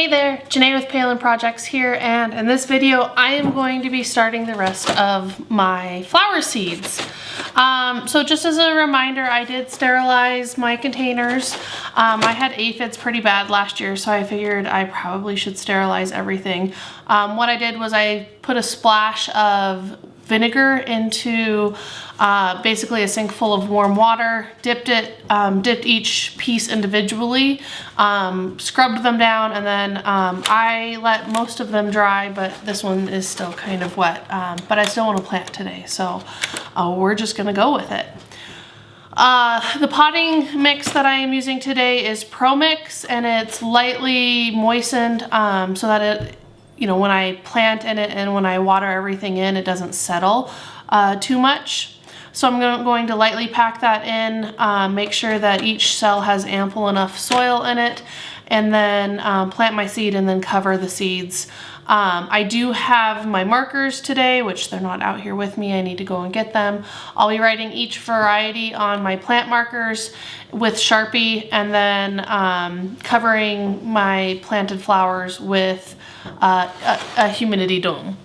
Hey there, Janae with Palin Projects here, and in this video I am going to be starting the rest of my flower seeds. So just as a reminder, I did sterilize my containers. I had aphids pretty bad last year, so I figured I probably should sterilize everything. What I did was I put a splash of vinegar into basically a sink full of warm water, dipped each piece individually, scrubbed them down, and then I let most of them dry, but this one is still kind of wet, but I still want to plant today, so we're just gonna go with it. The potting mix that I am using today is Pro Mix, and it's lightly moistened so that it, you know, when I plant in it and when I water everything in, it doesn't settle too much. So I'm going to lightly pack that in, make sure that each cell has ample enough soil in it, and then plant my seed and then cover the seeds. I do have my markers today, which they're not out here with me. I need to go and get them. I'll be writing each variety on my plant markers with Sharpie, and then covering my planted flowers with a humidity dome.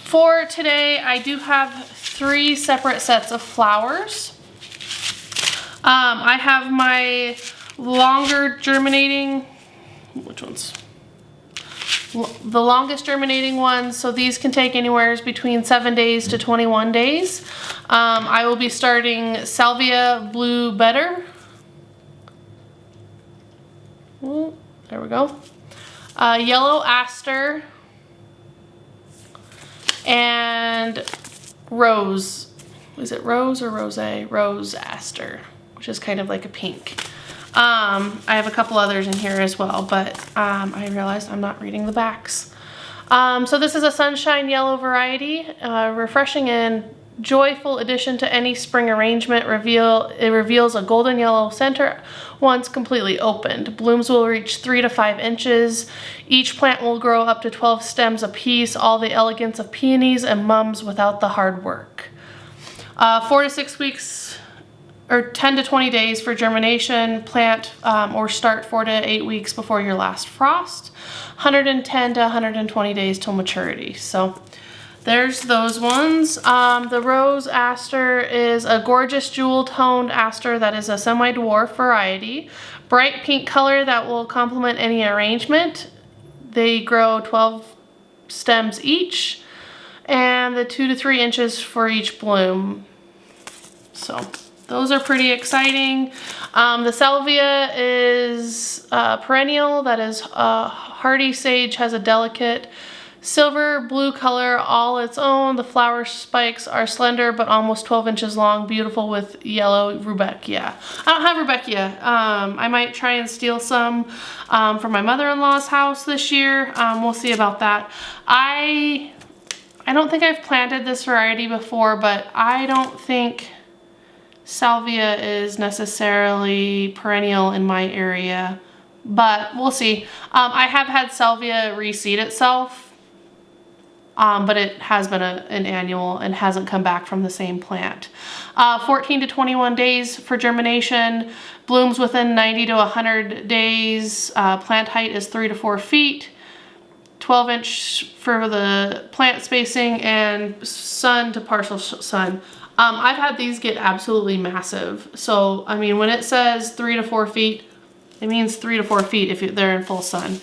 For today, I do have 3 separate sets of flowers. I have my longer germinating, which ones? The longest germinating ones, so these can take anywhere between 7 days to 21 days. I will be starting Salvia Blue Better. Ooh, there we go. Yellow Aster, and Rose. Is it Rose or Rose? Rose Aster, which is kind of like a pink. I have a couple others in here as well, but I realized I'm not reading the backs. So this is a Sunshine Yellow variety, refreshing and joyful addition to any spring arrangement. It reveals a golden yellow center once completely opened. Blooms will reach 3 to 5 inches. Each plant will grow up to 12 stems apiece, all the elegance of peonies and mums without the hard work. 4 to 6 weeks or 10 to 20 days for germination. Plant or start 4 to 8 weeks before your last frost. 110 to 120 days till maturity. So there's those ones. The Rose Aster is a gorgeous jewel-toned aster that is a semi-dwarf variety. Bright pink color that will complement any arrangement. They grow 12 stems each, and the 2 to 3 inches for each bloom. So those are pretty exciting. The Salvia is perennial, that is hardy sage, has a delicate silver blue color all its own. The flower spikes are slender but almost 12 inches long, beautiful with yellow rudbeckia. I don't have rudbeckia. I might try and steal some from my mother-in-law's house this year. We'll see about that. I don't think I've planted this variety before, but I don't think Salvia is necessarily perennial in my area, but we'll see. I have had Salvia reseed itself, but it has been an annual and hasn't come back from the same plant. 14 to 21 days for germination. Blooms within 90 to 100 days. Plant height is 3 to 4 feet. 12 inch for the plant spacing, and sun to partial sun. I've had these get absolutely massive. So, I mean, when it says 3 to 4 feet, it means 3 to 4 feet if they're in full sun.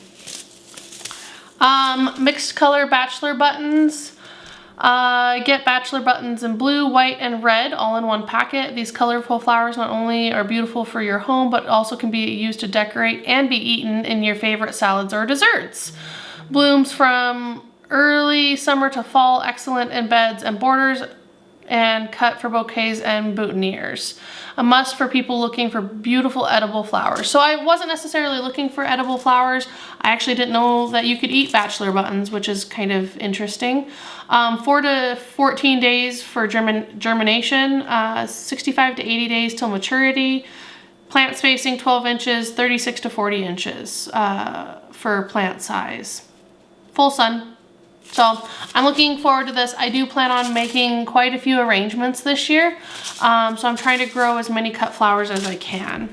Mixed color bachelor buttons. Get bachelor buttons in blue, white, and red all in one packet. These colorful flowers not only are beautiful for your home, but also can be used to decorate and be eaten in your favorite salads or desserts. Blooms from early summer to fall, excellent in beds and borders, and cut for bouquets and boutonnieres. A must for people looking for beautiful edible flowers. So I wasn't necessarily looking for edible flowers. I actually didn't know that you could eat bachelor buttons, which is kind of interesting. 4 to 14 days for germination, 65 to 80 days till maturity. Plant spacing 12 inches, 36 to 40 inches for plant size. Full sun. So I'm looking forward to this. I do plan on making quite a few arrangements this year. So I'm trying to grow as many cut flowers as I can.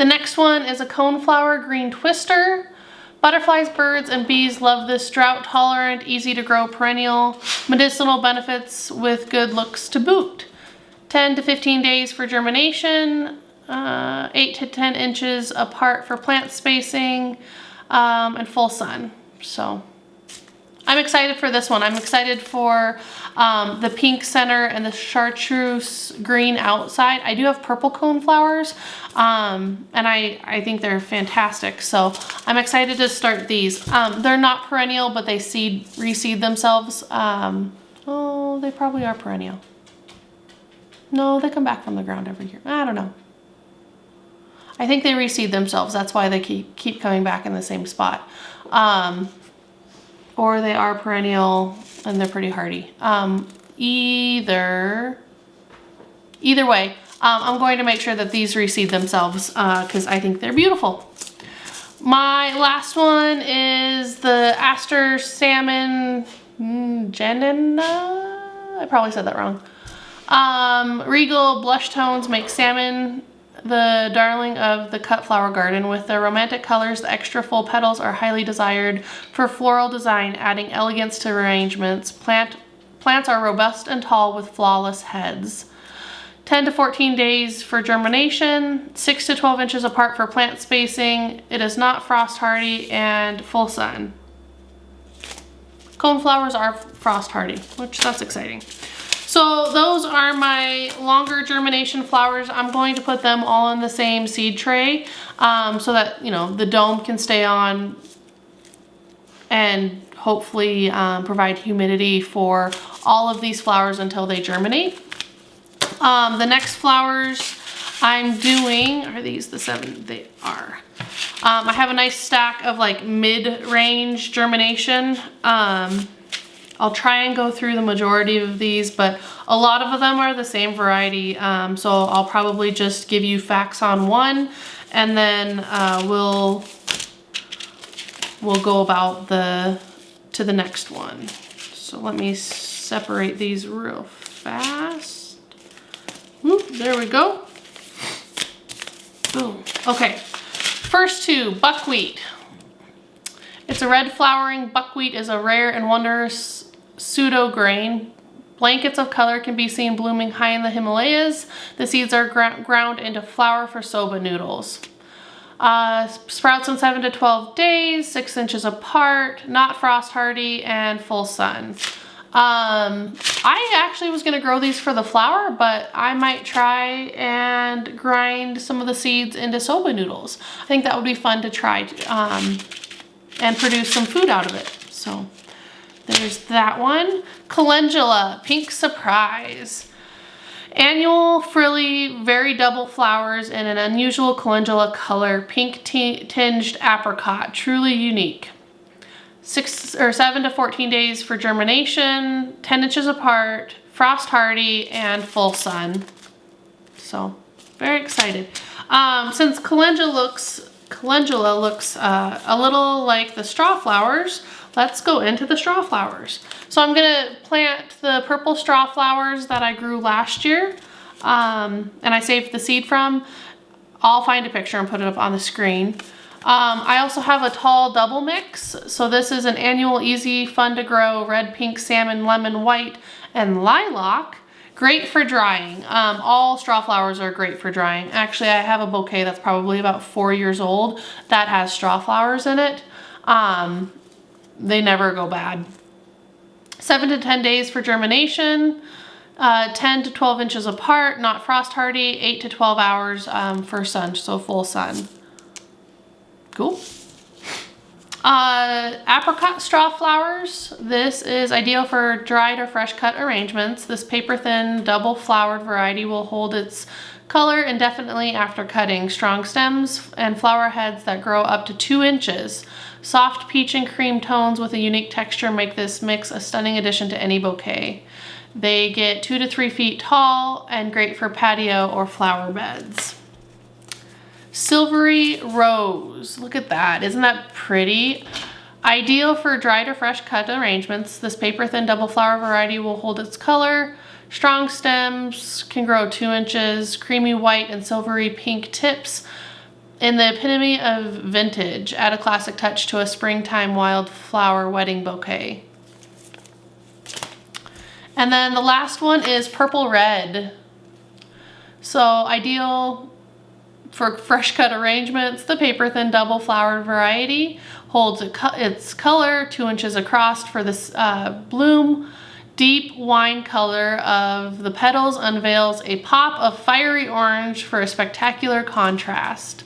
The next one is a coneflower green twister. Butterflies, birds, and bees love this drought tolerant, easy to grow perennial. Medicinal benefits with good looks to boot. 10 to 15 days for germination. 8 to 10 inches apart for plant spacing, and full sun. So I'm excited for this one. I'm excited for the pink center and the chartreuse green outside. I do have purple coneflowers, and I think they're fantastic. So I'm excited to start these. They're not perennial, but they reseed themselves. Oh, they probably are perennial. No, they come back from the ground every year. I don't know. I think they reseed themselves. That's why they keep coming back in the same spot. Or they are perennial and they're pretty hardy. Either way, I'm going to make sure that these reseed themselves because I think they're beautiful. My last one is the Aster Salmon Janina. I probably said that wrong. Regal blush tones make salmon the darling of the cut flower garden. With their romantic colors, the extra full petals are highly desired for floral design, adding elegance to arrangements. Plants are robust and tall with flawless heads. 10 to 14 days for germination, 6 to 12 inches apart for plant spacing. It is not frost hardy and full sun. Coneflowers are frost hardy, which that's exciting. So those are my longer germination flowers. I'm going to put them all in the same seed tray so that, you know, the dome can stay on and hopefully provide humidity for all of these flowers until they germinate. The next flowers I'm doing, are these the 7? They are. I have a nice stack of like mid-range germination. I'll try and go through the majority of these, but a lot of them are the same variety. So I'll probably just give you facts on one, and then we'll go about to the next one. So let me separate these real fast. Whoop, there we go. Boom. Okay, first two, buckwheat. It's a red flowering. Buckwheat is a rare and wondrous pseudo grain. Blankets of color can be seen blooming high in the Himalayas. The seeds are ground into flour for soba noodles. Sprouts in 7 to 12 days, 6 inches apart, not frost hardy, and full sun. I actually was gonna grow these for the flour, but I might try and grind some of the seeds into soba noodles. I think that would be fun to try and produce some food out of it. So there's that one. Calendula, pink surprise. Annual, frilly, very double flowers in an unusual calendula color, pink tinged apricot, truly unique. 7 to 14 days for germination, 10 inches apart, frost hardy, and full sun. So very excited. Since calendula looks a little like the straw flowers, let's go into the straw flowers. So I'm gonna plant the purple straw flowers that I grew last year, and I saved the seed from. I'll find a picture and put it up on the screen. I also have a tall double mix. So this is an annual, easy, fun to grow, red, pink, salmon, lemon, white, and lilac. Great for drying. All straw flowers are great for drying. Actually, I have a bouquet that's probably about 4 years old that has straw flowers in it. They never go bad. 7 to 10 days for germination, 10 to 12 inches apart, not frost hardy, 8 to 12 hours for sun, so full sun. Cool. Apricot straw flowers. This is ideal for dried or fresh cut arrangements. This paper thin double flowered variety will hold its color indefinitely after cutting. Strong stems and flower heads that grow up to 2 inches. Soft peach and cream tones with a unique texture make this mix a stunning addition to any bouquet. They get 2 to 3 feet tall and great for patio or flower beds. Silvery rose. Look at that. Isn't that pretty? Ideal for dried or fresh cut arrangements. This paper thin double flower variety will hold its color. Strong stems can grow 2 inches. Creamy white and silvery pink tips in the epitome of vintage, add a classic touch to a springtime wildflower wedding bouquet. And then the last one is purple red. So ideal for fresh cut arrangements. The paper thin double flowered variety holds its color 2 inches across for this bloom. Deep wine color of the petals unveils a pop of fiery orange for a spectacular contrast.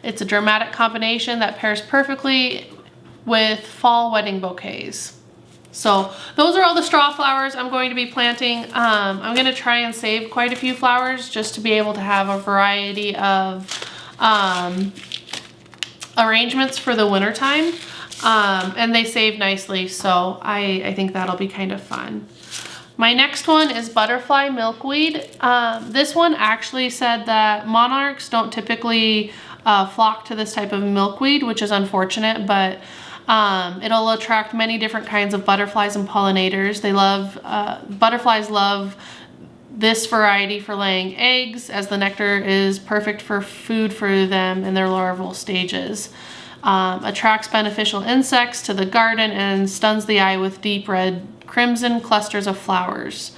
It's a dramatic combination that pairs perfectly with fall wedding bouquets. So those are all the straw flowers I'm going to be planting. I'm going to try and save quite a few flowers just to be able to have a variety of arrangements for the winter time. And they save nicely, so I think that'll be kind of fun. My next one is butterfly milkweed. This one actually said that monarchs don't typically flock to this type of milkweed, which is unfortunate, but it'll attract many different kinds of butterflies and pollinators. Butterflies love this variety for laying eggs, as the nectar is perfect for food for them in their larval stages. Attracts beneficial insects to the garden and stuns the eye with deep red crimson clusters of flowers.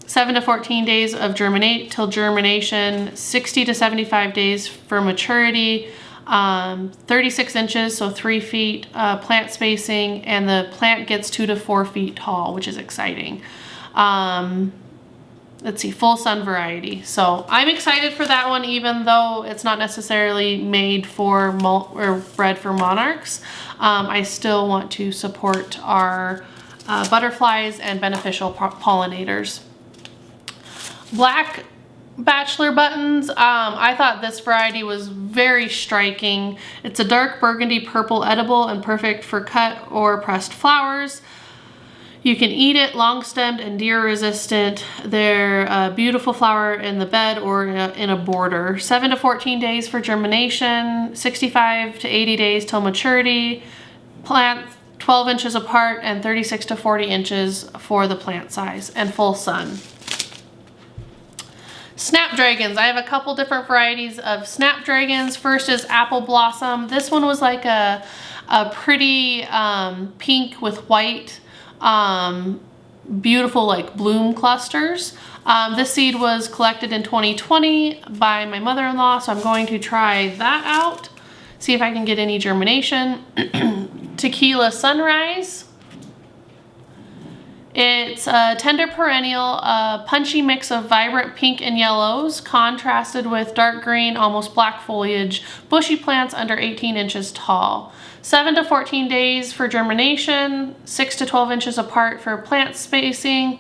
7 to 14 days of germination, 60 to 75 days for maturity, 36 inches, so 3 feet plant spacing, and the plant gets 2 to 4 feet tall, which is exciting. Let's see, full sun variety. So I'm excited for that one, even though it's not necessarily made for or bred for monarchs. I still want to support our butterflies and beneficial pollinators. Black bachelor buttons. I thought this variety was very striking. It's a dark burgundy purple edible and perfect for cut or pressed flowers. You can eat it, long stemmed and deer resistant. They're a beautiful flower in the bed or in a border. 7 to 14 days for germination, 65 to 80 days till maturity. Plant 12 inches apart and 36 to 40 inches for the plant size, and full sun. Snapdragons. I have a couple different varieties of snapdragons. First is apple blossom. This one was like a pretty pink with white, beautiful like bloom clusters. This seed was collected in 2020 by my mother-in-law, so I'm going to try that out, see if I can get any germination. Tequila sunrise. It's a tender perennial, a punchy mix of vibrant pink and yellows, contrasted with dark green, almost black foliage, bushy plants under 18 inches tall. 7 to 14 days for germination, 6 to 12 inches apart for plant spacing,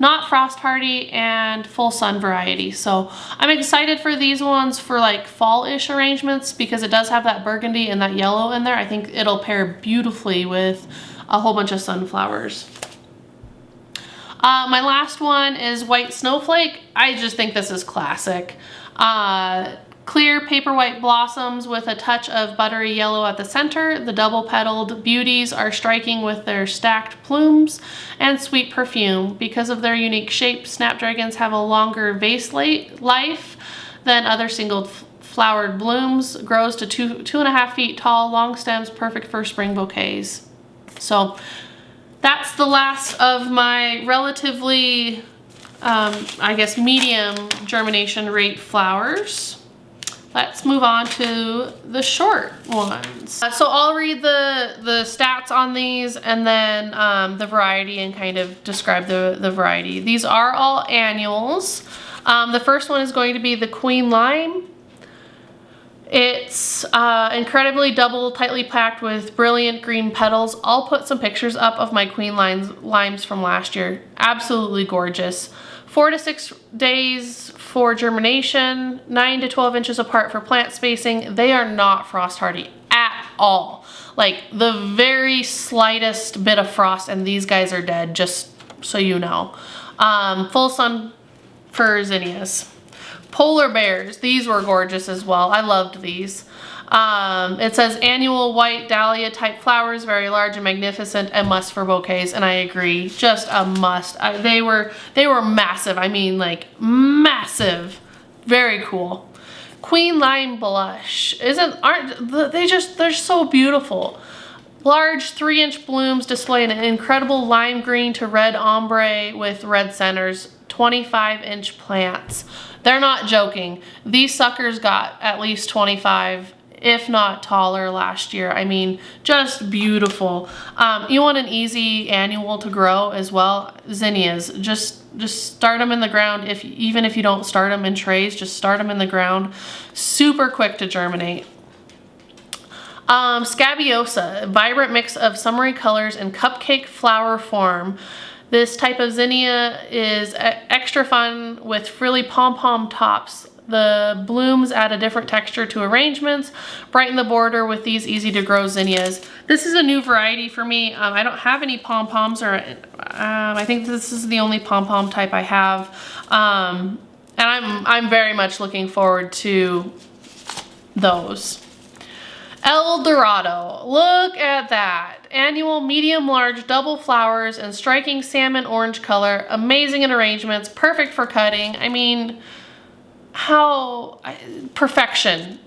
not frost hardy, and full sun variety. So I'm excited for these ones for like fall-ish arrangements because it does have that burgundy and that yellow in there. I think it'll pair beautifully with a whole bunch of sunflowers. My last one is white snowflake. I just think this is classic. Clear paper white blossoms with a touch of buttery yellow at the center. The double-petaled beauties are striking with their stacked plumes and sweet perfume. Because of their unique shape, snapdragons have a longer vase life than other single-flowered blooms. Grows to 2.5 feet tall, long stems, perfect for spring bouquets. So that's the last of my relatively, I guess, medium germination rate flowers. Let's move on to the short ones. So I'll read the stats on these and then the variety and kind of describe the variety. These are all annuals. The first one is going to be the Queen Lime. It's incredibly double, tightly packed with brilliant green petals. I'll put some pictures up of my Queen Limes from last year. Absolutely gorgeous. 4 to 6 days for germination, 9 to 12 inches apart for plant spacing. They are not frost hardy at all. Like the very slightest bit of frost and these guys are dead, just so you know. Full sun for zinnias. Polar bears, these were gorgeous as well. I loved these. It says annual white dahlia type flowers, very large and magnificent, a must for bouquets, and I agree, just a must. They were massive. I mean, like massive. Very cool. Queen Lime Blush. They're so beautiful. Large 3-inch blooms display an incredible lime green to red ombre with red centers. 25-inch plants. They're not joking. These suckers got at least 25, if not taller, last year. I mean, just beautiful. You want an easy annual to grow as well. Zinnias, just start them in the ground. Even if you don't start them in trays, just start them in the ground. Super quick to germinate. Scabiosa, vibrant mix of summery colors and cupcake flower form. This type of zinnia is extra fun with frilly pom-pom tops. The blooms add a different texture to arrangements, brighten the border with these easy to grow zinnias. This is a new variety for me. I don't have any pom-poms, or I think this is the only pom-pom type I have. And I'm very much looking forward to those. El Dorado, look at that. Annual, medium, large, double flowers and striking salmon orange color. Amazing in arrangements, perfect for cutting. I mean, perfection.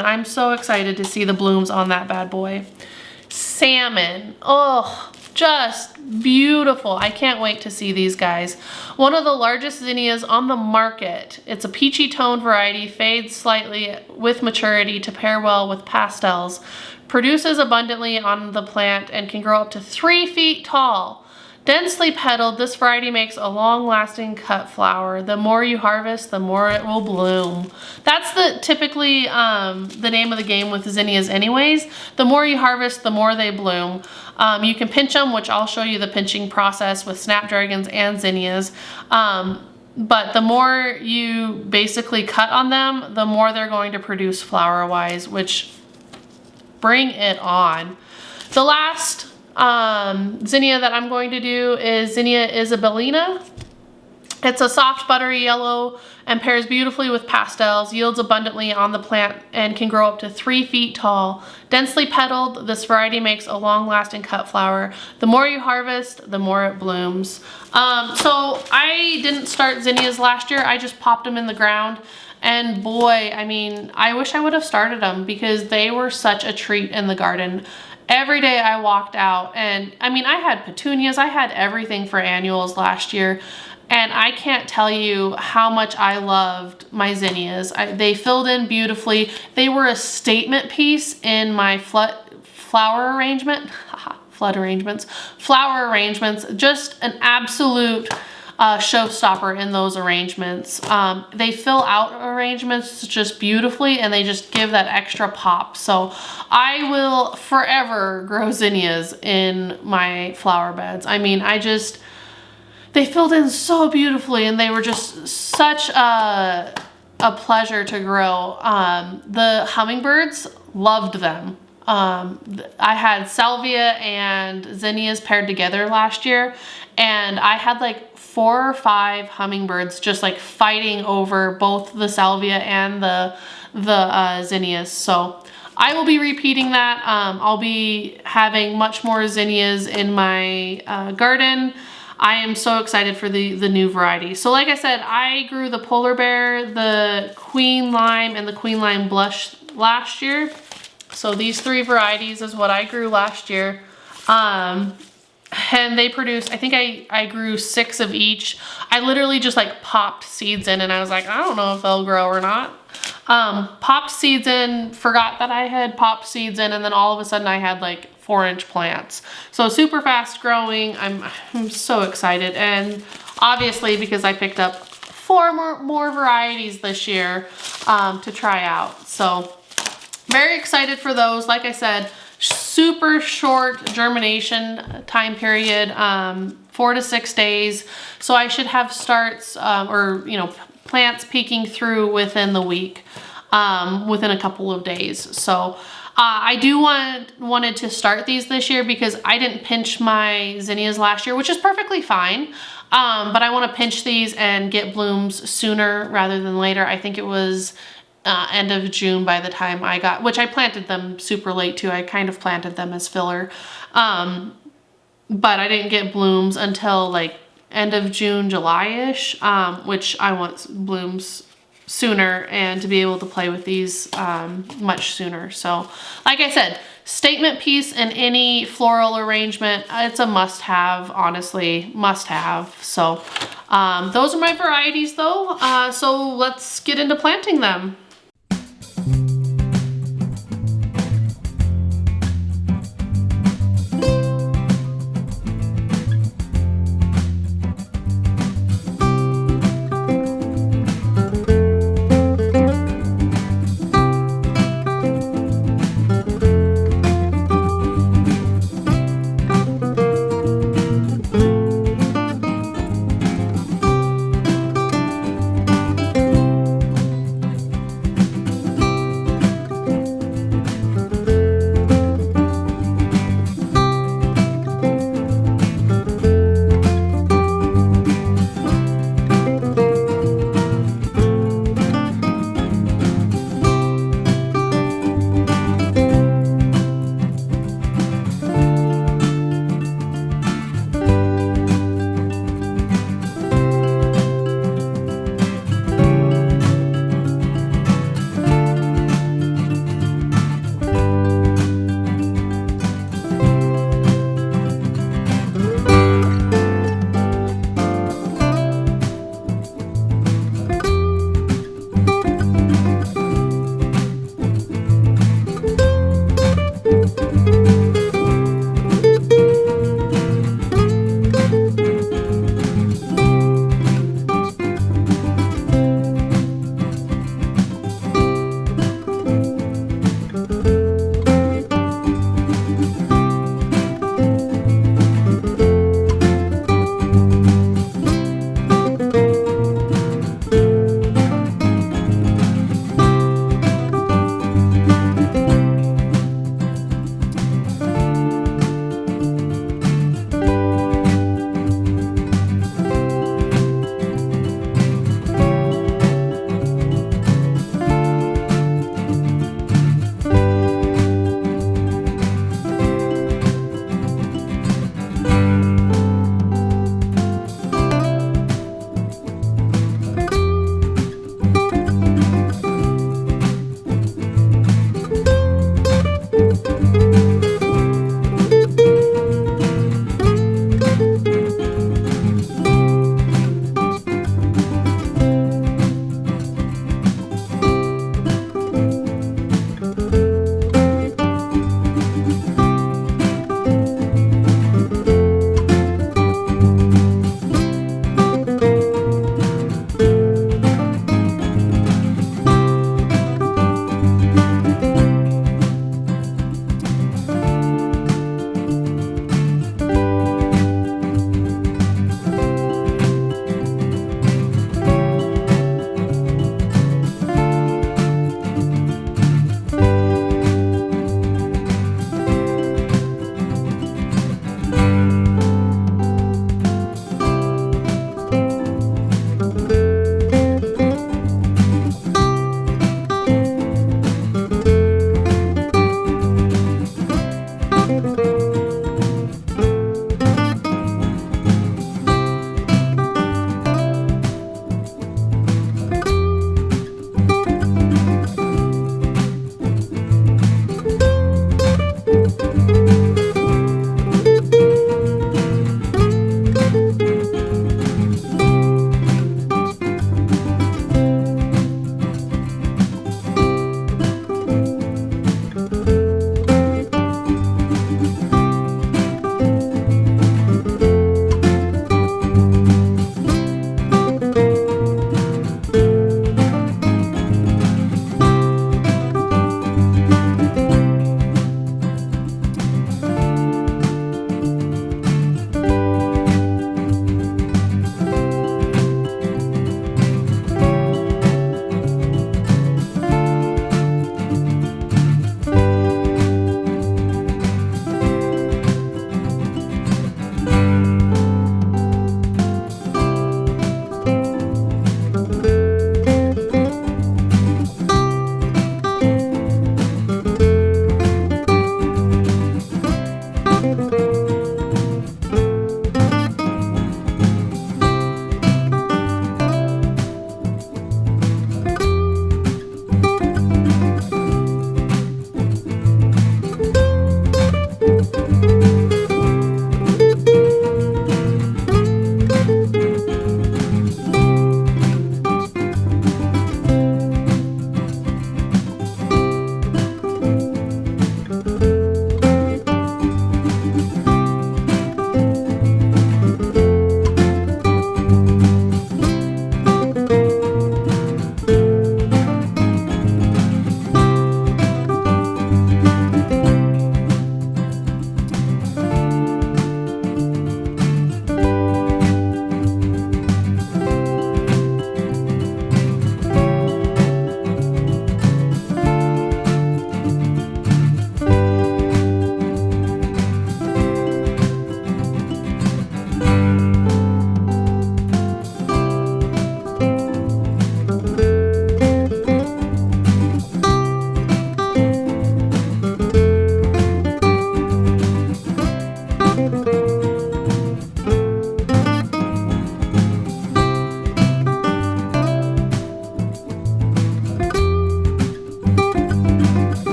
I'm so excited to see the blooms on that bad boy. Salmon, oh, just beautiful. I can't wait to see these guys. One of the largest zinnias on the market. It's a peachy toned variety, fades slightly with maturity to pair well with pastels. Produces abundantly on the plant and can grow up to 3 feet tall. Densely petaled, this variety makes a long-lasting cut flower. The more you harvest, the more it will bloom. That's typically the name of the game with zinnias anyways. The more you harvest, the more they bloom. You can pinch them, which I'll show you the pinching process with snapdragons and zinnias. But the more you basically cut on them, the more they're going to produce flower-wise, which bring it on. The last zinnia that I'm going to do is Zinnia Isabellina. It's a soft buttery yellow and pairs beautifully with pastels, yields abundantly on the plant and can grow up to 3 feet tall. Densely petaled, this variety makes a long-lasting cut flower. The more you harvest, the more it blooms. So I didn't start zinnias last year, I just popped them in the ground. And boy, I mean, I wish I would have started them because they were such a treat in the garden. Every day I walked out, and I mean, I had petunias, I had everything for annuals last year, and I can't tell you how much I loved my zinnias. They filled in beautifully. They were a statement piece in my flower arrangements, just an absolute showstopper in those arrangements. They fill out arrangements just beautifully and they just give that extra pop. So I will forever grow zinnias in my flower beds. I mean, they filled in so beautifully and they were just such a pleasure to grow. The hummingbirds loved them. I had salvia and zinnias paired together last year, and I had like 4 or 5 hummingbirds just like fighting over both the salvia and the zinnias. So I will be repeating that. I'll be having much more zinnias in my garden. I am so excited for the new variety. So like I said, I grew the Polar Bear, the Queen Lime, and the Queen Lime Blush last year. So these 3 varieties is what I grew last year. And they produced, I think I grew 6 of each. I literally just like popped seeds in and I was like, I don't know if they'll grow or not. Popped seeds in, forgot that I had popped seeds in, and then all of a sudden I had like 4-inch plants. So super fast growing. I'm so excited. And obviously because I picked up 4 more varieties this year to try out. So very excited for those. Like I said, super short germination time period, 4 to 6 days. So I should have starts or plants peeking through within the week, within a couple of days. So I do wanted to start these this year because I didn't pinch my zinnias last year, which is perfectly fine. But I want to pinch these and get blooms sooner rather than later. I think it was end of June by the time I got, which I planted them super late too. I kind of planted them as filler. But I didn't get blooms until like end of June, July-ish, which I want blooms sooner and to be able to play with these much sooner. So like I said, statement piece in any floral arrangement, it's a must-have, honestly, must-have. So those are my varieties though. So let's get into planting them.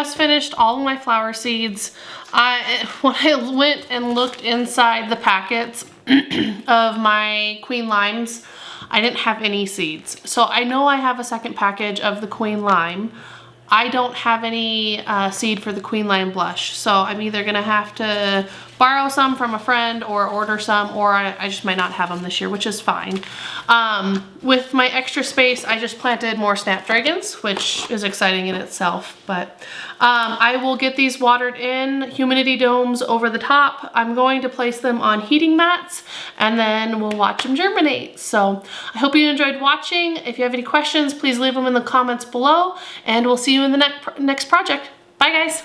just finished all of my flower seeds. When I went and looked inside the packets of my Queen Limes, I didn't have any seeds. So I know I have a second package of the Queen Lime. I don't have any seed for the Queen Lime Blush. So I'm either gonna have to borrow some from a friend or order some, or I just might not have them this year, which is fine. With my extra space, I just planted more snapdragons, which is exciting in itself. But I will get these watered in, humidity domes over the top. I'm going to place them on heating mats, and then we'll watch them germinate. So I hope you enjoyed watching. If you have any questions, please leave them in the comments below, and we'll see you in the next project. Bye, guys.